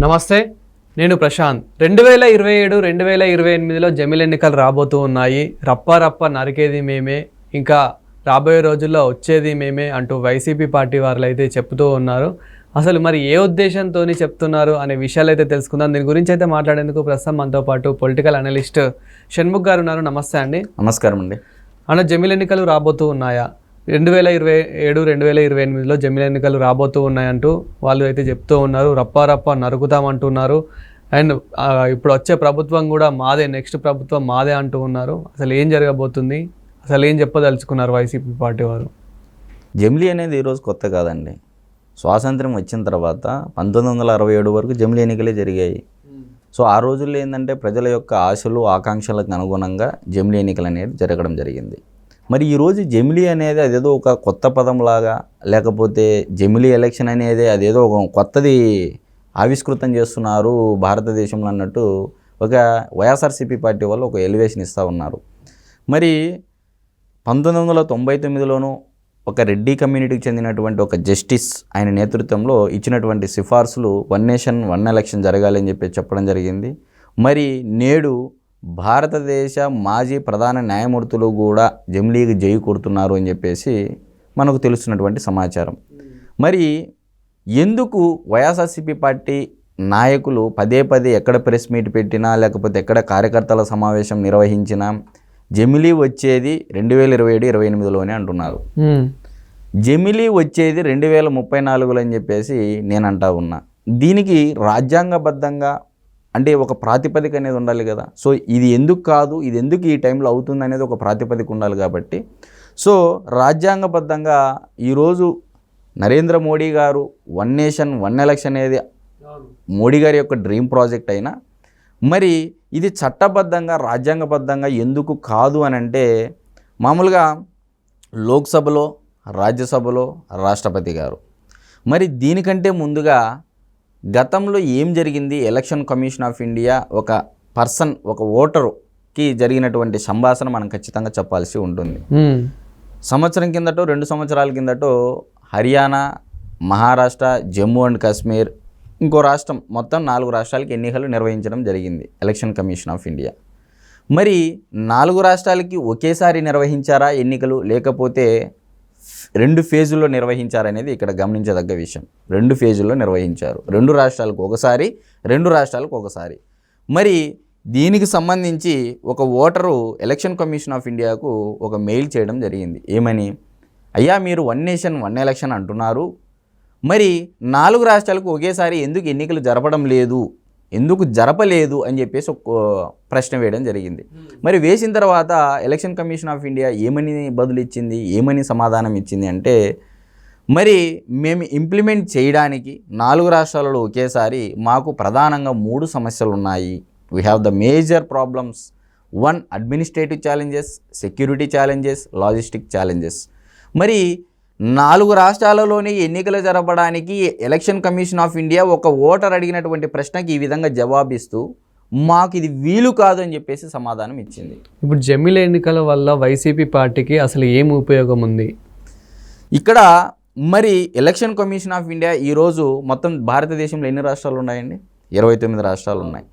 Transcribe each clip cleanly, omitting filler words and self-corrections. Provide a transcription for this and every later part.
నమస్తే, నేను ప్రశాంత్. 2027 2028లో జమిల్ ఎన్నికలు రాబోతూ ఉన్నాయి. రప్ప నరికేది మేమే, ఇంకా రాబోయే రోజుల్లో వచ్చేది మేమే అంటూ వైసీపీ పార్టీ వాళ్ళు అయితే చెప్తూ ఉన్నారు. అసలు మరి ఏ ఉద్దేశంతో చెప్తున్నారు అనే విషయాలు అయితే తెలుసుకుందాం. దీని గురించి అయితే మాట్లాడేందుకు ప్రస్తుతం మనతో పాటు పొలిటికల్ అనలిస్ట్ షణ్ముఖ్ గారు ఉన్నారు. నమస్తే అండి. నమస్కారం అండి. అన్న, జమిల్ ఎన్నికలు రాబోతూ ఉన్నాయా? 2027 2028లో జమిల్ ఎన్నికలు రాబోతూ ఉన్నాయంటూ వాళ్ళు అయితే చెప్తూ ఉన్నారు. రప్ప నరుకుతామంటున్నారు. అండ్ ఇప్పుడు వచ్చే ప్రభుత్వం కూడా మాదే, నెక్స్ట్ ప్రభుత్వం మాదే అంటూ ఉన్నారు. అసలు ఏం జరగబోతుంది, అసలు ఏం చెప్పదలుచుకున్నారు వైసీపీ పార్టీ వారు? జమిలీ అనేది ఈరోజు కొత్త కాదండి. స్వాతంత్ర్యం వచ్చిన తర్వాత 1967 వరకు జమిలీ ఎన్నికలే జరిగాయి. సో ఆ రోజుల్లో ఏంటంటే ప్రజల యొక్క ఆశలు ఆకాంక్షలకు అనుగుణంగా జమిలీ ఎన్నికలు అనేది జరగడం జరిగింది. మరి ఈరోజు జమిలీ అనేది అదేదో ఒక కొత్త పదంలాగా, లేకపోతే జమిలీ ఎలక్షన్ అనేది అదేదో ఒక కొత్తది ఆవిష్కృతం చేస్తున్నారు భారతదేశంలో అన్నట్టు ఒక వైఎస్ఆర్సీపీ పార్టీ వాళ్ళు ఒక ఎలివేషన్ ఇస్తూ ఉన్నారు. మరి 1999లోనూ ఒక రెడ్డి కమ్యూనిటీకి చెందినటువంటి ఒక జస్టిస్ ఆయన నేతృత్వంలో ఇచ్చినటువంటి సిఫార్సులు వన్ నేషన్ వన్ ఎలక్షన్ జరగాలని చెప్పి చెప్పడం జరిగింది. మరి నేడు భారతదేశ మాజీ ప్రధాన న్యాయమూర్తులు కూడా జమిలీకి జై కొడుతున్నారు అని చెప్పేసి మనకు తెలుస్తున్నటువంటి సమాచారం. మరి ఎందుకు వైఎస్ఆర్సీపీ పార్టీ నాయకులు పదే ఎక్కడ ప్రెస్ మీట్ పెట్టినా, లేకపోతే ఎక్కడ కార్యకర్తల సమావేశం నిర్వహించినా జమిలీ వచ్చేది 2027-28లోనే అంటున్నారు. జమిలీ వచ్చేది 2034లో అని చెప్పేసి నేను అంటా ఉన్నా. దీనికి రాజ్యాంగబద్ధంగా అంటే ఒక ప్రాతిపదిక అనేది ఉండాలి కదా. సో ఇది ఎందుకు కాదు, ఇది ఎందుకు ఈ టైంలో అవుతుంది అనేది ఒక ప్రాతిపదిక ఉండాలి కాబట్టి, సో రాజ్యాంగబద్ధంగా ఈరోజు నరేంద్ర మోడీ గారు వన్ నేషన్ వన్ ఎలక్షన్ అనేది మోడీ గారి యొక్క డ్రీమ్ ప్రాజెక్ట్ అయినా మరి ఇది చట్టబద్ధంగా రాజ్యాంగబద్ధంగా ఎందుకు కాదు అని అంటే, మామూలుగా లోక్సభలో రాజ్యసభలో రాష్ట్రపతి గారు, మరి దీనికంటే ముందుగా గతంలో ఏం జరిగింది, ఎలక్షన్ కమిషన్ ఆఫ్ ఇండియా ఒక పర్సన్ ఒక ఓటరుకి జరిగినటువంటి సంభాషణ మనం ఖచ్చితంగా చెప్పాల్సి ఉంటుంది. సంవత్సరం కిందటో 2 సంవత్సరాల కిందటో హర్యానా, మహారాష్ట్ర, జమ్మూ అండ్ కాశ్మీర్, ఇంకో రాష్ట్రం, మొత్తం 4 రాష్ట్రాలకి ఎన్నికలు నిర్వహించడం జరిగింది ఎలక్షన్ కమిషన్ ఆఫ్ ఇండియా. మరి 4 రాష్ట్రాలకి ఒకేసారి నిర్వహించారా ఎన్నికలు, లేకపోతే 2 ఫేజుల్లో నిర్వహించారనేది ఇక్కడ గమనించదగ్గ విషయం. 2 ఫేజుల్లో నిర్వహించారు. 2 రాష్ట్రాలకు ఒకసారి, 2 రాష్ట్రాలకు ఒకసారి. మరి దీనికి సంబంధించి ఒక ఓటరు ఎలక్షన్ కమిషన్ ఆఫ్ ఇండియాకు ఒక మెయిల్ చేయడం జరిగింది. ఏమని, అయ్యా మీరు వన్ నేషన్ వన్ ఎలక్షన్ అంటున్నారు, మరి 4 రాష్ట్రాలకు ఒకేసారి ఎందుకు ఎన్నికలు జరపడం లేదు, ఎందుకు జరపలేదు అని చెప్పేసి ఒక ప్రశ్న వేయడం జరిగింది. మరి వేసిన తర్వాత ఎలక్షన్ కమిషన్ ఆఫ్ ఇండియా ఏమని బదులు ఇచ్చింది, ఏమని సమాధానం ఇచ్చింది అంటే, మరి మేము ఇంప్లిమెంట్ చేయడానికి 4 రాష్ట్రాలలో ఒకేసారి మాకు ప్రధానంగా 3 సమస్యలు ఉన్నాయి. We have the major problems. 1 administrative challenges, security challenges, logistic challenges. మరి 4 రాష్ట్రాలలోని ఎన్నికలు జరపడానికి ఎలక్షన్ కమిషన్ ఆఫ్ ఇండియా ఒక ఓటర్ అడిగినటువంటి ప్రశ్నకి ఈ విధంగా జవాబిస్తూ మాకు ఇది వీలు కాదు అని చెప్పేసి సమాధానం ఇచ్చింది. ఇప్పుడు జమిల్ ఎన్నికల వల్ల వైసీపీ పార్టీకి అసలు ఏం ఉపయోగం ఉంది ఇక్కడ? మరి ఎలక్షన్ కమిషన్ ఆఫ్ ఇండియా ఈరోజు మొత్తం భారతదేశంలో ఎన్ని రాష్ట్రాలు ఉన్నాయండి? 29 రాష్ట్రాలు ఉన్నాయి.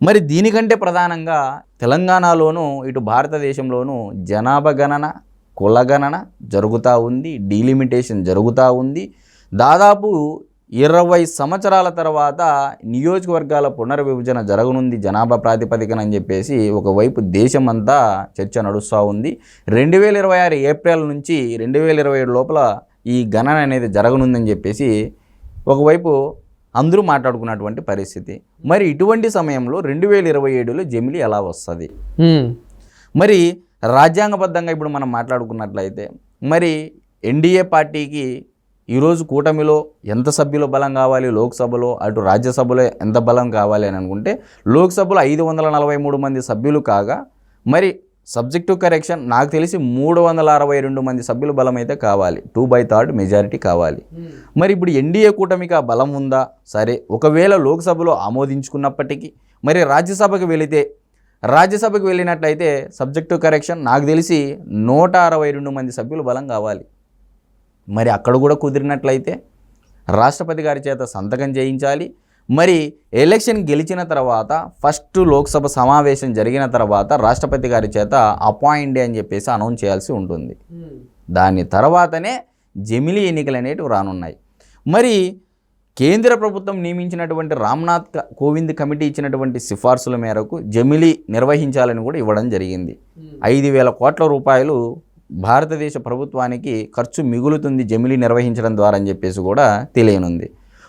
మరి దీనికంటే ప్రధానంగా తెలంగాణలోనూ ఇటు భారతదేశంలోనూ జనాభా గణన, కులగణన జరుగుతూ ఉంది, డీలిమిటేషన్ జరుగుతూ ఉంది. దాదాపు 20 సంవత్సరాల తర్వాత నియోజకవర్గాల పునర్విభజన జరగనుంది జనాభా ప్రాతిపదికన అని చెప్పేసి ఒకవైపు దేశమంతా చర్చ నడుస్తూ ఉంది. 2026 ఏప్రిల్ నుంచి 2027 లోపల ఈ గణన అనేది జరగనుందని చెప్పేసి ఒకవైపు అందరూ మాట్లాడుకున్నటువంటి పరిస్థితి. మరి ఇటువంటి సమయంలో 2027లో జమిలీ ఎలా వస్తుంది? మరి రాజ్యాంగబద్ధంగా ఇప్పుడు మనం మాట్లాడుకున్నట్లయితే మరి ఎన్డీఏ పార్టీకి ఈరోజు కూటమిలో ఎంత సభ్యుల బలం కావాలి, లోక్సభలో అటు రాజ్యసభలో ఎంత బలం కావాలి అని అనుకుంటే, లోక్సభలో 543 మంది సభ్యులు కాగా, మరి సబ్జెక్ట్ టు కరెక్షన్ నాకు తెలిసి 362 మంది సభ్యుల బలం అయితే కావాలి. 2/3 మెజారిటీ కావాలి. మరి ఇప్పుడు ఎన్డీఏ కూటమికి ఆ బలం ఉందా? సరే, ఒకవేళ లోక్సభలో ఆమోదించుకున్నప్పటికీ మరి రాజ్యసభకు వెళ్ళినట్లయితే సబ్జెక్ట్ టు కరెక్షన్ నాకు తెలిసి 162 మంది సభ్యుల బలం కావాలి. మరి అక్కడ కూడా కుదిరినట్లయితే రాష్ట్రపతి గారి చేత సంతకం చేయించాలి. మరి ఎలక్షన్ గెలిచిన తర్వాత ఫస్ట్ లోక్సభ సమావేశం జరిగిన తర్వాత రాష్ట్రపతి గారి చేత అపాయింట్ అని చెప్పేసి అనౌన్స్ చేయాల్సి ఉంటుంది. దాని తర్వాతనే జమిలీ ఎన్నికలు అనేటివి రానున్నాయి. మరి కేంద్ర ప్రభుత్వం నియమించినటువంటి రామ్నాథ్ కోవింద్ కమిటీ ఇచ్చినటువంటి సిఫార్సుల మేరకు జమిలీ నిర్వహించాలని కూడా ఇవ్వడం జరిగింది. 5,000 కోట్ల రూపాయలు భారతదేశ ప్రభుత్వానికి ఖర్చు మిగులుతుంది జమిలీ నిర్వహించడం ద్వారా అని చెప్పేసి కూడా తెలియనుంది.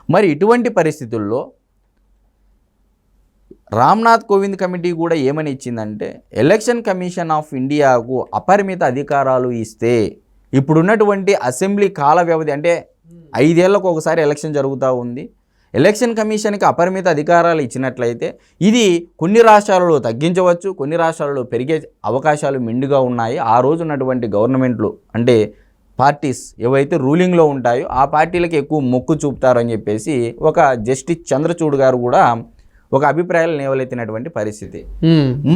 మరి ఇటువంటి పరిస్థితుల్లో రామ్నాథ్ కోవింద్ కమిటీ కూడా ఏమని ఇచ్చిందంటే, ఎలక్షన్ కమిషన్ ఆఫ్ ఇండియాకు అపరిమిత అధికారాలు ఇస్తే ఇప్పుడున్నటువంటి అసెంబ్లీ కాల వ్యవధి అంటే 5 ఏళ్లకు ఒకసారి ఎలక్షన్ జరుగుతూ ఉంది. ఎలక్షన్ కమిషన్కి అపరిమిత అధికారాలు ఇచ్చినట్లయితే ఇది కొన్ని రాష్ట్రాలలో తగ్గించవచ్చు, కొన్ని రాష్ట్రాలలో పెరిగే అవకాశాలు మెండుగా ఉన్నాయి. ఆ రోజు ఉన్నటువంటి గవర్నమెంట్లు అంటే పార్టీస్ ఏవైతే రూలింగ్లో ఉంటాయో ఆ పార్టీలకు ఎక్కువ మొక్కు చూపుతారు అని చెప్పేసి ఒక జస్టిస్ చంద్రచూడ్ గారు కూడా ఒక అభిప్రాయాలు లేవలెత్తినటువంటి పరిస్థితి.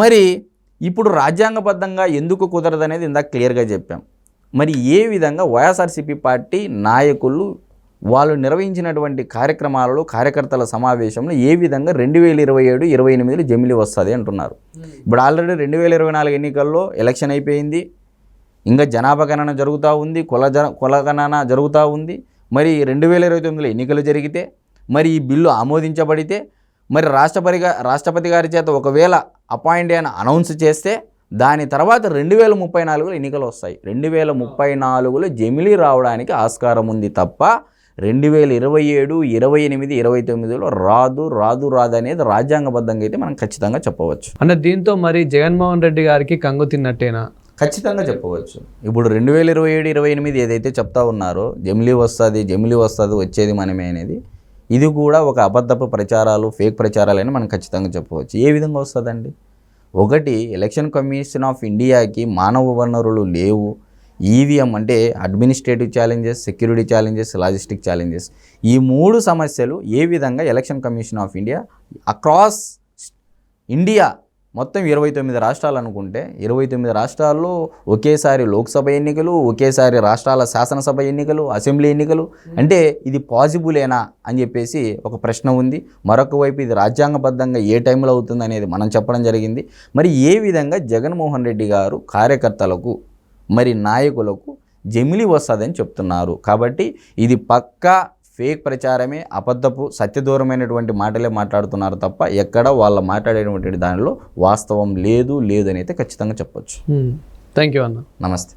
మరి ఇప్పుడు రాజ్యాంగబద్ధంగా ఎందుకు కుదరదనేది ఇందాక క్లియర్గా చెప్పాం. మరి ఏ విధంగా వైఎస్ఆర్సీపీ పార్టీ నాయకులు వాళ్ళు నిర్వహించినటువంటి కార్యక్రమాలలో కార్యకర్తల సమావేశంలో ఏ విధంగా 2027-28 జమిలీ వస్తుంది అంటున్నారు. ఇప్పుడు ఆల్రెడీ 2024 ఎన్నికల్లో ఎలక్షన్ అయిపోయింది, ఇంకా జనాభా గణన జరుగుతూ ఉంది, కుల గణన జరుగుతూ ఉంది. మరి 2029 ఎన్నికలు జరిగితే మరి ఈ బిల్లు ఆమోదించబడితే మరి రాష్ట్రపతి గారి చేత ఒకవేళ అపాయింట్ అయిన అనౌన్స్ చేస్తే దాని తర్వాత 2034లో ఎన్నికలు వస్తాయి. 2034లో జమిలీ రావడానికి ఆస్కారం ఉంది తప్ప 2027, 28, 29లో రాదు అనేది రాజ్యాంగబద్ధంగా అయితే మనం ఖచ్చితంగా చెప్పవచ్చు. అంటే దీంతో మరి జగన్మోహన్ రెడ్డి గారికి కంగు తిన్నట్టేనా? ఖచ్చితంగా చెప్పవచ్చు. ఇప్పుడు 2027, 28 ఏదైతే చెప్తా ఉన్నారో జమిలీ వస్తుంది వచ్చేది మనమే అనేది, ఇది కూడా ఒక అబద్ధపు ప్రచారాలు, ఫేక్ ప్రచారాలు అని మనం ఖచ్చితంగా చెప్పవచ్చు. ఏ విధంగా వస్తుందండి? ఒకటి, ఎలక్షన్ కమిషన్ ఆఫ్ ఇండియాకి మానవ వనరులు లేవు. ఈవీఎం అంటే administrative challenges, security challenges, logistic challenges, ఈ 3 సమస్యలు ఏ విధంగా election commission of India across India మొత్తం 29 రాష్ట్రాలు అనుకుంటే 29 రాష్ట్రాల్లో ఒకేసారి లోక్సభ ఎన్నికలు, ఒకేసారి రాష్ట్రాల శాసనసభ ఎన్నికలు, అసెంబ్లీ ఎన్నికలు, అంటే ఇది పాసిబులేనా అని చెప్పేసి ఒక ప్రశ్న ఉంది. మరొక వైపు ఇది రాజ్యాంగబద్ధంగా ఏ టైంలో అవుతుంది అనేది మనం చెప్పడం జరిగింది. మరి ఏ విధంగా జగన్మోహన్ రెడ్డి గారు కార్యకర్తలకు మరి నాయకులకు జమిలీ వస్తుందని చెప్తున్నారు. కాబట్టి ఇది పక్కా ఫేక్ ప్రచారమే, అబద్ధపు సత్యదూరమైనటువంటి మాటలే మాట్లాడుతున్నారు తప్ప ఎక్కడ వాళ్ళ మాట్లాడేటువంటి దానిలో వాస్తవం లేదు అని అయితే ఖచ్చితంగా చెప్పొచ్చు. థ్యాంక్ యూ అన్న. నమస్తే.